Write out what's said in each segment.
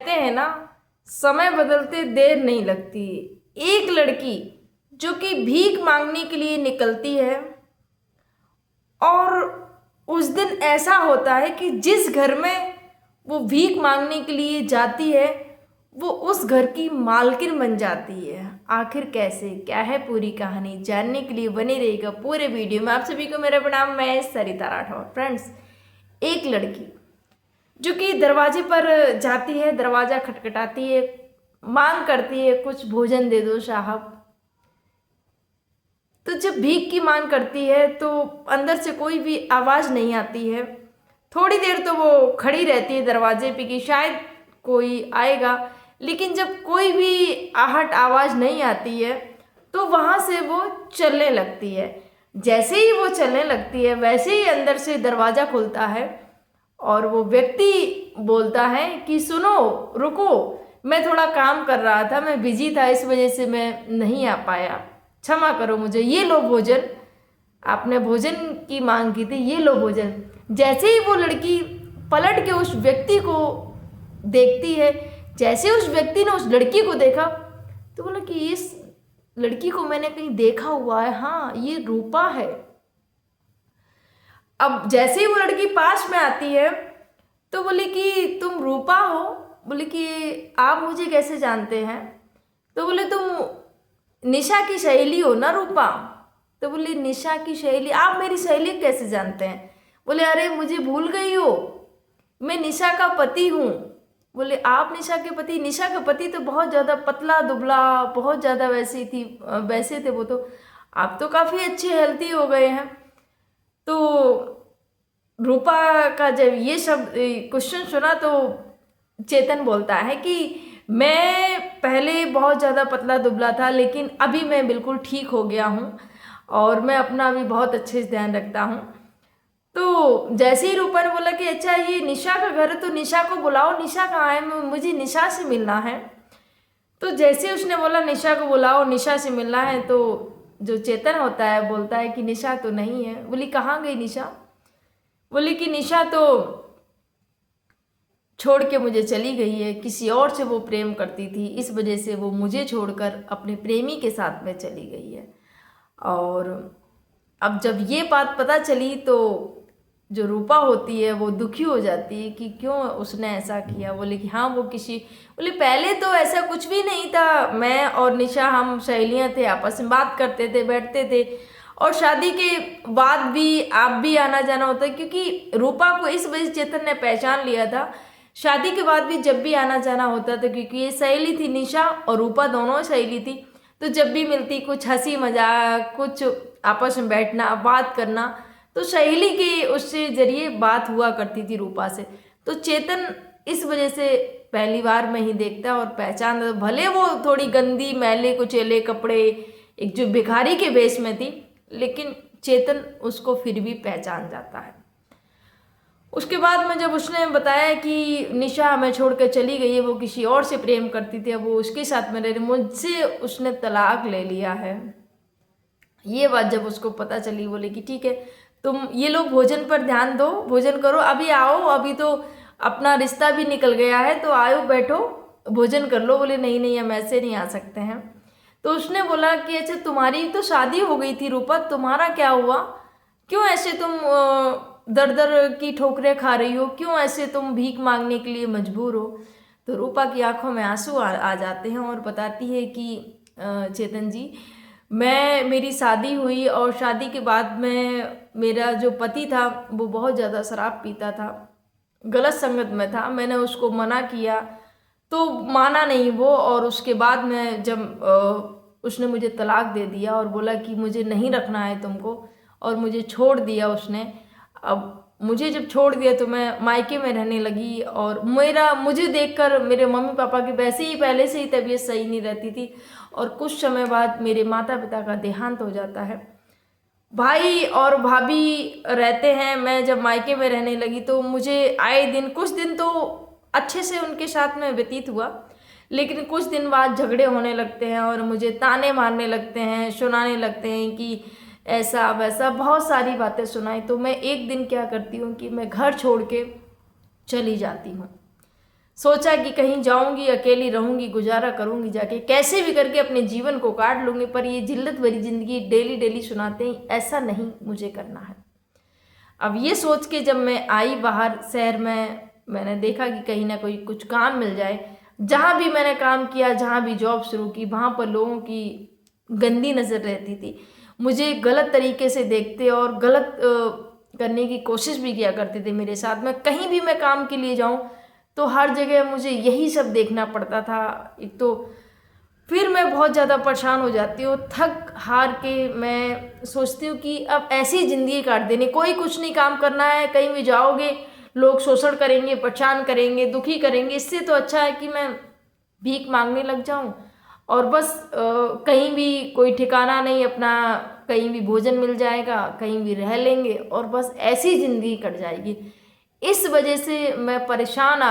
कहते हैं ना, समय बदलते देर नहीं लगती। एक लड़की जो कि भीख मांगने के लिए निकलती है, और उस दिन ऐसा होता है कि जिस घर में वो भीख मांगने के लिए जाती है वो उस घर की मालकिन बन जाती है। आखिर कैसे, क्या है पूरी कहानी, जानने के लिए बने रहेगा पूरे वीडियो में। आप सभी को मेरा प्रणाम, मैं सरिता राठौर। फ्रेंड्स, एक लड़की जो कि दरवाजे पर जाती है, दरवाज़ा खटखटाती है, मांग करती है कुछ भोजन दे दो साहब। तो जब भीख की मांग करती है तो अंदर से कोई भी आवाज़ नहीं आती है। थोड़ी देर तो वो खड़ी रहती है दरवाजे पे कि शायद कोई आएगा, लेकिन जब कोई भी आहट आवाज़ नहीं आती है तो वहाँ से वो चलने लगती है। जैसे ही वो चलने लगती है वैसे ही अंदर से दरवाज़ा खुलता है और वो व्यक्ति बोलता है कि सुनो, रुको, मैं थोड़ा काम कर रहा था, मैं बिजी था, इस वजह से मैं नहीं आ पाया, क्षमा करो मुझे, ये लो भोजन, आपने भोजन की मांग की थी, ये लो भोजन। जैसे ही वो लड़की पलट के उस व्यक्ति को देखती है, जैसे उस व्यक्ति ने उस लड़की को देखा तो बोला कि इस लड़की को मैंने कहीं देखा हुआ है, हाँ ये रूपा है। अब जैसे ही वो लड़की पास में आती है तो बोली कि तुम रूपा हो। बोले कि आप मुझे कैसे जानते हैं? तो बोले तुम निशा की सहेली हो ना रूपा? तो बोले निशा की सहेली, आप मेरी सहेली कैसे जानते हैं? बोले अरे मुझे भूल गई हो, मैं निशा का पति हूँ। बोले आप निशा के पति? निशा का पति तो बहुत ज़्यादा पतला दुबला, बहुत ज़्यादा वैसे थे वो तो, आप तो काफ़ी अच्छे हेल्थी हो गए हैं। तो रूपा का जब ये शब्द क्वेश्चन सुना तो चेतन बोलता है कि मैं पहले बहुत ज़्यादा पतला दुबला था, लेकिन अभी मैं बिल्कुल ठीक हो गया हूँ और मैं अपना भी बहुत अच्छे से ध्यान रखता हूँ। तो जैसे ही रूपा ने बोला कि अच्छा ये निशा का घर है तो निशा को बुलाओ, निशा कहाँ है, मुझे निशा से मिलना है। तो जैसे उसने बोला निशा को बुलाओ, निशा से मिलना है, तो जो चेतन होता है बोलता है कि निशा तो नहीं है। बोली कहाँ गई निशा? बोली कि निशा तो छोड़ के मुझे चली गई है, किसी और से वो प्रेम करती थी, इस वजह से वो मुझे छोड़कर अपने प्रेमी के साथ में चली गई है। और अब जब ये बात पता चली तो जो रूपा होती है वो दुखी हो जाती है कि क्यों उसने ऐसा किया। बोले कि हाँ वो बोले पहले तो ऐसा कुछ भी नहीं था, मैं और निशा हम सहेलियाँ थे, आपस में बात करते थे, बैठते थे, और शादी के बाद भी आप भी आना जाना होता है, क्योंकि रूपा को इस वजह से चेतन ने पहचान लिया था। शादी के बाद भी जब भी आना जाना होता था, क्योंकि ये सहेली थी, निशा और रूपा दोनों सहेली थी, तो जब भी मिलती कुछ हंसी मजाक, कुछ आपस में बैठना, बात करना, तो सहेली के उससे जरिए बात हुआ करती थी रूपा से। तो चेतन इस वजह से पहली बार में ही देखता और पहचान, भले वो थोड़ी गंदी मैले कुचेले कपड़े, एक जो भिखारी के वेश में थी, लेकिन चेतन उसको फिर भी पहचान जाता है। उसके बाद में जब उसने बताया कि निशा हमें छोड़ कर चली गई है, वो किसी और से प्रेम करती थी, अब वो उसके साथ में रह रही, मुझसे उसने तलाक ले लिया है, ये बात जब उसको पता चली, बोले कि ठीक है तुम ये लोग भोजन पर ध्यान दो, भोजन करो, अभी आओ, अभी तो अपना रिश्ता भी निकल गया है, तो आओ बैठो भोजन कर लो। बोले नहीं नहीं, हम ऐसे नहीं आ सकते हैं। तो उसने बोला कि अच्छा तुम्हारी तो शादी हो गई थी रूपा, तुम्हारा क्या हुआ, क्यों ऐसे तुम दर दर की ठोकरें खा रही हो, क्यों ऐसे तुम भीख मांगने के लिए मजबूर हो? तो रूपा की आंखों में आंसू आ जाते हैं और बताती है कि चेतन जी, मेरी शादी हुई और शादी के बाद में मेरा जो पति था वो बहुत ज़्यादा शराब पीता था, गलत संगत में था, मैंने उसको मना किया तो माना नहीं वो, और उसके बाद में जब उसने मुझे तलाक दे दिया और बोला कि मुझे नहीं रखना है तुमको, और मुझे छोड़ दिया उसने। अब मुझे जब छोड़ दिया तो मैं मायके में रहने लगी, और मुझे देखकर मेरे मम्मी पापा की वैसे ही पहले से ही तबीयत सही नहीं रहती थी, और कुछ समय बाद मेरे माता पिता का देहांत हो जाता है। भाई और भाभी रहते हैं, मैं जब मायके में रहने लगी तो मुझे आए दिन, कुछ दिन तो अच्छे से उनके साथ में व्यतीत हुआ, लेकिन कुछ दिन बाद झगड़े होने लगते हैं और मुझे ताने मारने लगते हैं, सुनाने लगते हैं कि ऐसा वैसा, बहुत सारी बातें सुनाई। तो मैं एक दिन क्या करती हूँ कि मैं घर छोड़ के चली जाती हूँ। सोचा कि कहीं जाऊंगी, अकेली रहूंगी, गुजारा करूंगी, जाके कैसे भी करके अपने जीवन को काट लूंगी, पर ये जिल्लत भरी जिंदगी डेली डेली सुनाते हैं, ऐसा नहीं मुझे करना है। अब ये सोच के जब मैं आई बाहर शहर में, मैंने देखा कि कहीं ना कोई कुछ काम मिल जाए। जहाँ भी मैंने काम किया, जहाँ भी जॉब शुरू की, वहाँ पर लोगों की गंदी नज़र रहती थी, मुझे गलत तरीके से देखते और गलत करने की कोशिश भी किया करते थे मेरे साथ में। कहीं भी मैं काम के लिए जाऊँ तो हर जगह मुझे यही सब देखना पड़ता था। एक तो फिर मैं बहुत ज़्यादा परेशान हो जाती हूँ, थक हार के मैं सोचती हूँ कि अब ऐसी ज़िंदगी काट देनी, कोई कुछ नहीं काम करना है, कहीं भी जाओगे लोग शोषण करेंगे, परेशान करेंगे, दुखी करेंगे, इससे तो अच्छा है कि मैं भीख मांगने लग जाऊँ और बस कहीं भी कोई ठिकाना नहीं अपना, कहीं भी भोजन मिल जाएगा, कहीं भी रह लेंगे और बस ऐसी ज़िंदगी कट जाएगी। इस वजह से मैं परेशान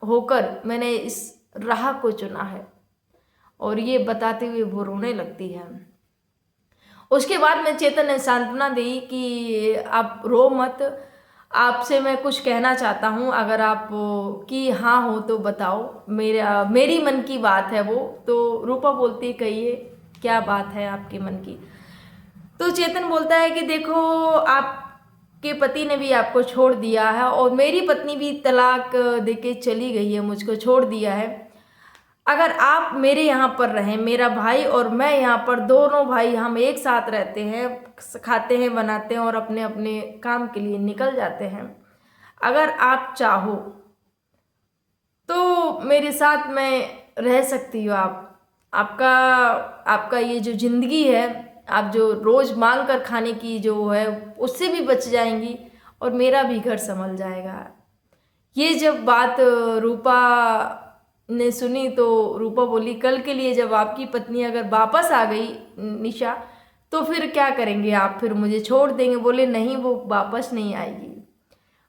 होकर मैंने इस राह को चुना है। और ये बताते हुए वो रोने लगती है। उसके बाद मैं चेतन ने सांत्वना दी कि आप रो मत, आपसे मैं कुछ कहना चाहता हूँ, अगर आप की हाँ हो तो बताओ, मेरी मन की बात है वो। तो रूपा बोलती है कहिए क्या बात है आपके मन की। तो चेतन बोलता है कि देखो, आपके पति ने भी आपको छोड़ दिया है और मेरी पत्नी भी तलाक देके चली गई है, मुझको छोड़ दिया है। अगर आप मेरे यहाँ पर रहें, मेरा भाई और मैं यहाँ पर, दोनों भाई हम एक साथ रहते हैं, खाते हैं, बनाते हैं और अपने अपने काम के लिए निकल जाते हैं। अगर आप चाहो तो मेरे साथ में रह सकती हो। आपका ये जो ज़िंदगी है, आप जो रोज़ मांग कर खाने की जो है उससे भी बच जाएंगी और मेरा भी घर संभल जाएगा। ये जब बात रूपा ने सुनी तो रूपा बोली, कल के लिए जब आपकी पत्नी अगर वापस आ गई निशा, तो फिर क्या करेंगे आप, फिर मुझे छोड़ देंगे? बोले नहीं, वो वापस नहीं आएगी।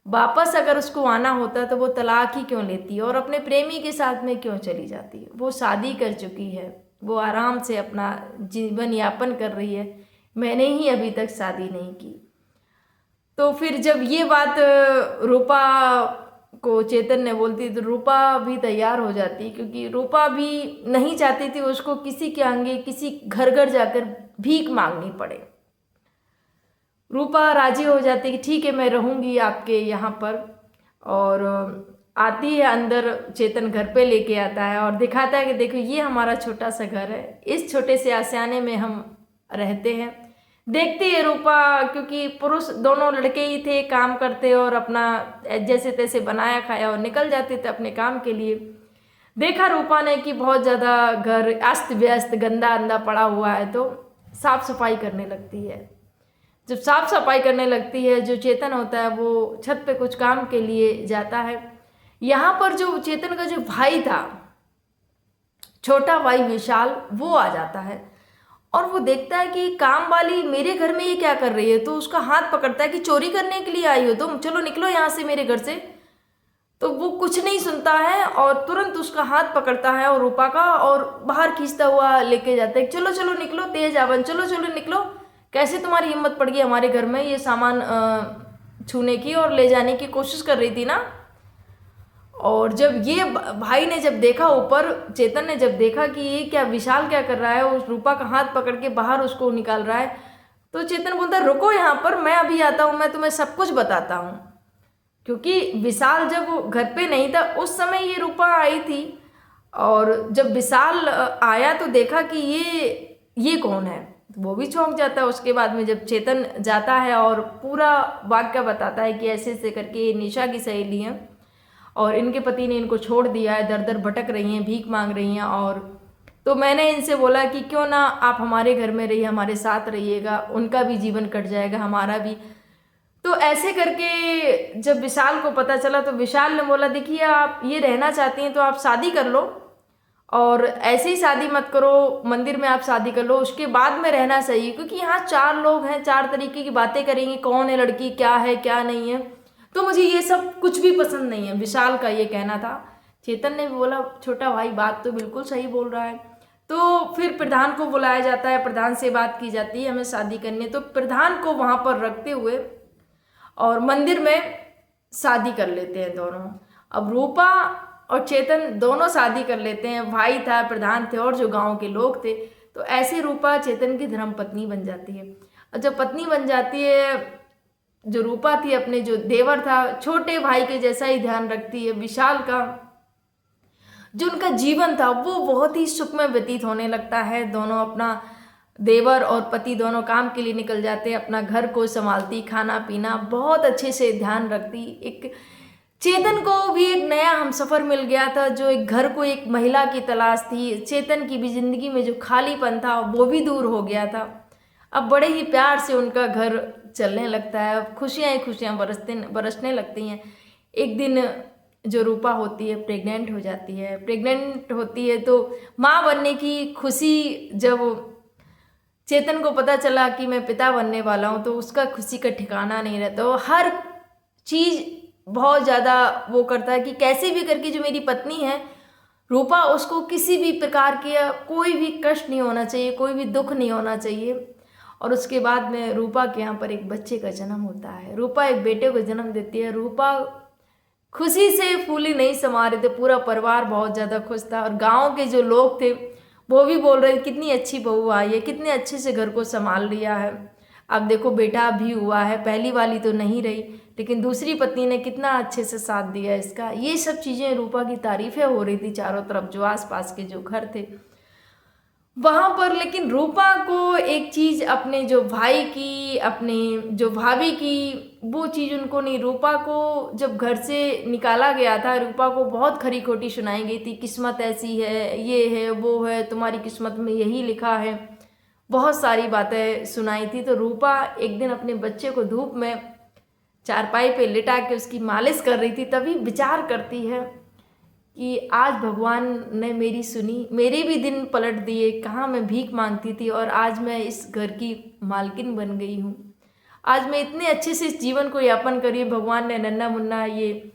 वापस अगर उसको आना होता तो वो तलाक ही क्यों लेती और अपने प्रेमी के साथ में क्यों चली जाती? वो शादी कर चुकी है, वो आराम से अपना जीवन यापन कर रही है, मैंने ही अभी तक शादी नहीं की। तो फिर जब ये बात रूपा को चेतन ने बोलती तो रूपा भी तैयार हो जाती, क्योंकि रूपा भी नहीं चाहती थी उसको किसी के आगे, किसी घर घर जाकर भीख मांगनी पड़े। रूपा राजी हो जाती कि ठीक है, मैं रहूँगी आपके यहाँ पर। और आती है अंदर, चेतन घर पे लेके आता है और दिखाता है कि देखो ये हमारा छोटा सा घर है, इस छोटे से आशियाने में हम रहते हैं। देखती है रूपा, क्योंकि पुरुष दोनों लड़के ही थे, काम करते और अपना जैसे तैसे बनाया खाया और निकल जाते थे अपने काम के लिए। देखा रूपा ने कि बहुत ज़्यादा घर अस्त व्यस्त गंदा अंदा पड़ा हुआ है, तो साफ सफाई करने लगती है। जब साफ सफाई करने लगती है, जो चेतन होता है वो छत पे कुछ काम के लिए जाता है। यहाँ पर जो चेतन का जो भाई था, छोटा भाई विशाल, वो आ जाता है और वो देखता है कि काम वाली मेरे घर में ये क्या कर रही है। तो उसका हाथ पकड़ता है कि चोरी करने के लिए आई हो तुम, चलो निकलो यहाँ से मेरे घर से। तो वो कुछ नहीं सुनता है और तुरंत उसका हाथ पकड़ता है और रूपा का और बाहर खींचता हुआ लेके जाता है, चलो चलो निकलो, तेज आवन, चलो चलो निकलो, कैसे तुम्हारी हिम्मत पड़ गई हमारे घर में ये सामान छूने की और ले जाने की कोशिश कर रही थी ना। और जब ये भाई ने जब देखा ऊपर, चेतन ने जब देखा कि ये क्या विशाल क्या कर रहा है, उस रूपा का हाथ पकड़ के बाहर उसको निकाल रहा है, तो चेतन बोलता है रुको यहाँ पर, मैं अभी आता हूँ, मैं तुम्हें सब कुछ बताता हूँ। क्योंकि विशाल जब वो घर पे नहीं था उस समय ये रूपा आई थी, और जब विशाल आया तो देखा कि ये कौन है, तो वो भी चौंक जाता है। उसके बाद में जब चेतन जाता है और पूरा वाक्य बताता है कि ऐसे ऐसे करके ये निशा की सहेली हैं और इनके पति ने इनको छोड़ दिया है, दर दर भटक रही हैं, भीख मांग रही हैं। और तो मैंने इनसे बोला कि क्यों ना आप हमारे घर में रहिए, हमारे साथ रहिएगा, उनका भी जीवन कट जाएगा, हमारा भी। तो ऐसे करके जब विशाल को पता चला तो विशाल ने बोला देखिए, आप ये रहना चाहती हैं तो आप शादी कर लो, और ऐसे ही शादी मत करो, मंदिर में आप शादी कर लो, उसके बाद में रहना सही है। क्योंकि यहाँ 4 लोग हैं, 4 तरीके की बातें करेंगे, कौन है लड़की, क्या है क्या नहीं है, तो मुझे ये सब कुछ भी पसंद नहीं है। विशाल का ये कहना था। चेतन ने भी बोला छोटा भाई बात तो बिल्कुल सही बोल रहा है। तो फिर प्रधान को बुलाया जाता है, प्रधान से बात की जाती है हमें शादी करनी है। तो प्रधान को वहाँ पर रखते हुए और मंदिर में शादी कर लेते हैं दोनों। अब रूपा और चेतन दोनों शादी कर लेते हैं, भाई था, प्रधान थे और जो गांव के लोग थे। तो ऐसे रूपा चेतन की धर्मपत्नी बन जाती है। और जब पत्नी बन जाती है, जो रूपा थी अपने जो देवर था, छोटे भाई के जैसा ही ध्यान रखती है। विशाल का जो उनका जीवन था वो बहुत ही सुखमय व्यतीत होने लगता है। दोनों अपना देवर और पति दोनों काम के लिए निकल जाते हैं, अपना घर को संभालती, खाना पीना बहुत अच्छे से ध्यान रखती। एक चेतन को भी एक नया हमसफर मिल गया था, जो एक घर को एक महिला की तलाश थी। चेतन की भी जिंदगी में जो खालीपन था वो भी दूर हो गया था। अब बड़े ही प्यार से उनका घर चलने लगता है, अब खुशियाँ ही खुशियाँ बरसने लगती हैं। एक दिन जो रूपा होती है प्रेग्नेंट हो जाती है। प्रेग्नेंट होती है तो माँ बनने की खुशी जब चेतन को पता चला कि मैं पिता बनने वाला हूँ, तो उसका खुशी का ठिकाना नहीं रहता। वो हर चीज़ बहुत ज़्यादा वो करता है कि कैसे भी करके जो मेरी पत्नी है रूपा, उसको किसी भी प्रकार के कोई भी कष्ट नहीं होना चाहिए, कोई भी दुख नहीं होना चाहिए। और उसके बाद में रूपा के यहाँ पर एक बच्चे का जन्म होता है। रूपा एक बेटे को जन्म देती है। रूपा खुशी से फूली नहीं समा रहे थे, पूरा परिवार बहुत ज़्यादा खुश था। और गांव के जो लोग थे वो भी बोल रहे थे कितनी अच्छी बहू आई है, कितने अच्छे से घर को संभाल लिया है। अब देखो बेटा भी हुआ है, पहली वाली तो नहीं रही, लेकिन दूसरी पत्नी ने कितना अच्छे से साथ दिया इसका। ये सब चीज़ें रूपा की तारीफ़ें हो रही थी चारों तरफ, जो आसपास के जो घर थे वहाँ पर। लेकिन रूपा को एक चीज़ अपने जो भाई की, अपने जो भाभी की, वो चीज़ उनको नहीं। रूपा को जब घर से निकाला गया था, रूपा को बहुत खरी खोटी सुनाई गई थी, किस्मत ऐसी है, ये है, वो है, तुम्हारी किस्मत में यही लिखा है, बहुत सारी बातें सुनाई थी। तो रूपा एक दिन अपने बच्चे को धूप में चारपाई पे लिटा के उसकी मालिश कर रही थी, तभी विचार करती है कि आज भगवान ने मेरी सुनी, मेरे भी दिन पलट दिए। कहाँ मैं भीख मांगती थी और आज मैं इस घर की मालकिन बन गई हूँ। आज मैं इतने अच्छे से इस जीवन को यापन करी, भगवान ने नन्ना मुन्ना ये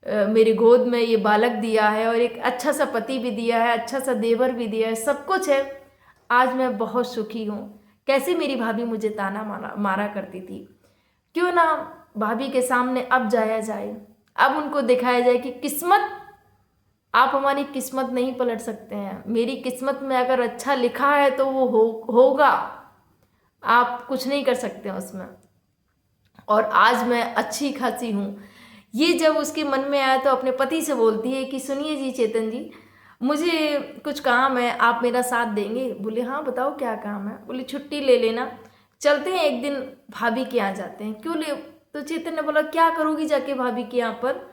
मेरे गोद में ये बालक दिया है और एक अच्छा सा पति भी दिया है, अच्छा सा देवर भी दिया है, सब कुछ है। आज मैं बहुत सुखी हूँ। कैसे मेरी भाभी मुझे ताना मारा करती थी, क्यों ना भाभी के सामने अब जाया जाए, अब उनको दिखाया जाए कि किस्मत, आप हमारी किस्मत नहीं पलट सकते हैं। मेरी किस्मत में अगर अच्छा लिखा है तो वो होगा, आप कुछ नहीं कर सकते हैं उसमें। और आज मैं अच्छी खासी हूँ। ये जब उसके मन में आया तो अपने पति से बोलती है कि सुनिए जी चेतन जी, मुझे कुछ काम है, आप मेरा साथ देंगे? बोले हाँ बताओ क्या काम है। बोले छुट्टी ले लेना, चलते हैं एक दिन भाभी के यहाँ जाते हैं। क्यों ले? तो चेतन ने बोला क्या करोगी जाके भाभी के यहाँ पर?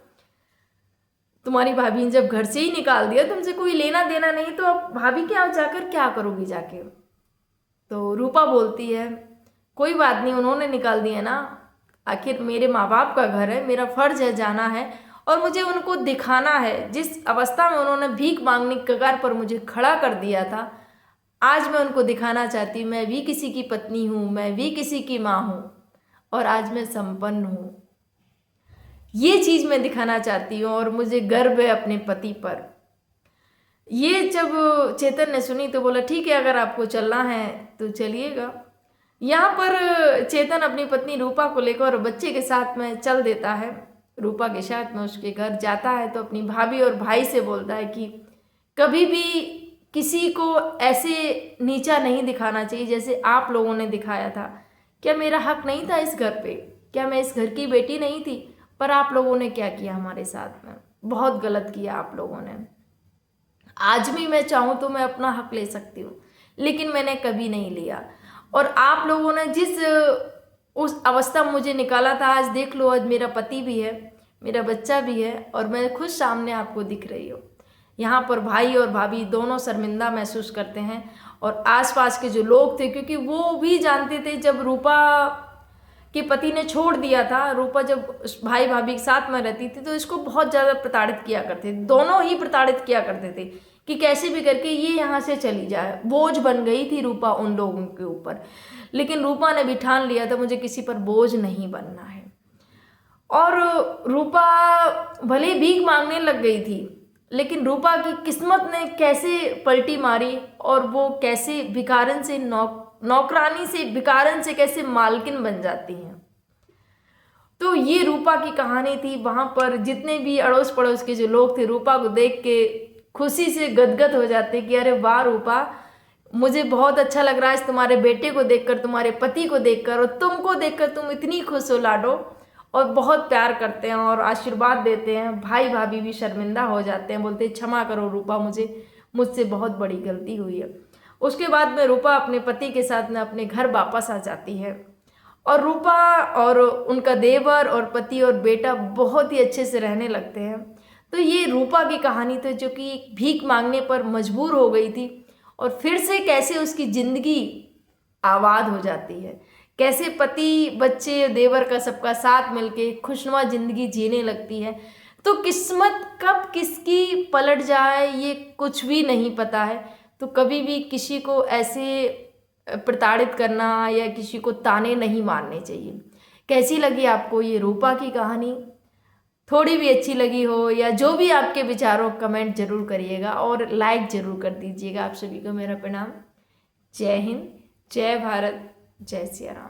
तुम्हारी भाभी ने जब घर से ही निकाल दिया, तुमसे कोई लेना देना नहीं, तो अब भाभी के यहाँ जाकर क्या करोगी जाके? तो रूपा बोलती है कोई बात नहीं, उन्होंने निकाल दिया ना, आखिर मेरे माँ बाप का घर है, मेरा फर्ज है जाना है और मुझे उनको दिखाना है। जिस अवस्था में उन्होंने भीख मांगने की कगार पर मुझे खड़ा कर दिया था, आज मैं उनको दिखाना चाहती हूँ मैं भी किसी की पत्नी हूँ, मैं भी किसी की माँ हूँ और आज मैं संपन्न हूँ। ये चीज़ मैं दिखाना चाहती हूँ और मुझे गर्व है अपने पति पर। ये जब चेतन ने सुनी तो बोला ठीक है, अगर आपको चलना है तो चलिएगा। यहाँ पर चेतन अपनी पत्नी रूपा को लेकर और बच्चे के साथ में चल देता है। रूपा के साथ में उसके घर जाता है तो अपनी भाभी और भाई से बोलता है कि कभी भी किसी को ऐसे नीचा नहीं दिखाना चाहिए जैसे आप लोगों ने दिखाया था। क्या मेरा हक नहीं था इस घर पे? क्या मैं इस घर की बेटी नहीं थी? पर आप लोगों ने क्या किया हमारे साथ में, बहुत गलत किया आप लोगों ने। आज भी मैं चाहूँ तो मैं अपना हक ले सकती हूँ, लेकिन मैंने कभी नहीं लिया। और आप लोगों ने जिस उस अवस्था में मुझे निकाला था, आज देख लो, आज मेरा पति भी है, मेरा बच्चा भी है और मैं खुद सामने आपको दिख रही हूँ। यहाँ पर भाई और भाभी दोनों शर्मिंदा महसूस करते हैं और आसपास के जो लोग थे, क्योंकि वो भी जानते थे जब रूपा के पति ने छोड़ दिया था, रूपा जब भाई भाभी के साथ में रहती थी तो इसको बहुत ज़्यादा प्रताड़ित किया करते थे, दोनों ही प्रताड़ित किया करते थे कि कैसे भी करके ये यहाँ से चली जाए। बोझ बन गई थी रूपा उन लोगों के ऊपर, लेकिन रूपा ने भी ठान लिया था मुझे किसी पर बोझ नहीं बनना है। और रूपा भले भीख मांगने लग गई थी, लेकिन रूपा की किस्मत ने कैसे पलटी मारी और वो कैसे भिखारन से नौकरानी से, भिखारन से कैसे मालकिन बन जाती हैं। तो ये रूपा की कहानी थी। वहाँ पर जितने भी अड़ोस पड़ोस के जो लोग थे रूपा को देख के खुशी से गदगद हो जाते कि अरे वाह रूपा, मुझे बहुत अच्छा लग रहा है तुम्हारे बेटे को देखकर, तुम्हारे पति को देखकर, और तुमको देखकर तुम इतनी खुश हो लाडो। और बहुत प्यार करते हैं और आशीर्वाद देते हैं। भाई भाभी भी शर्मिंदा हो जाते हैं, बोलते हैं क्षमा करो रूपा, मुझसे बहुत बड़ी गलती हुई है। उसके बाद में रूपा अपने पति के साथ में अपने घर वापस आ जाती है और रूपा और उनका देवर और पति और बेटा बहुत ही अच्छे से रहने लगते हैं। तो ये रूपा की कहानी थी जो कि भीख मांगने पर मजबूर हो गई थी और फिर से कैसे उसकी ज़िंदगी आबाद हो जाती है, कैसे पति बच्चे देवर का सबका साथ मिलके खुशनुमा ज़िंदगी जीने लगती है। तो किस्मत कब किसकी पलट जाए ये कुछ भी नहीं पता है। तो कभी भी किसी को ऐसे प्रताड़ित करना या किसी को ताने नहीं मारने चाहिए। कैसी लगी आपको ये रूपा की कहानी? थोड़ी भी अच्छी लगी हो या जो भी आपके विचारों कमेंट जरूर करिएगा और लाइक जरूर कर दीजिएगा। आप सभी को मेरा प्रणाम। जय हिंद, जय भारत, जय सिया राम।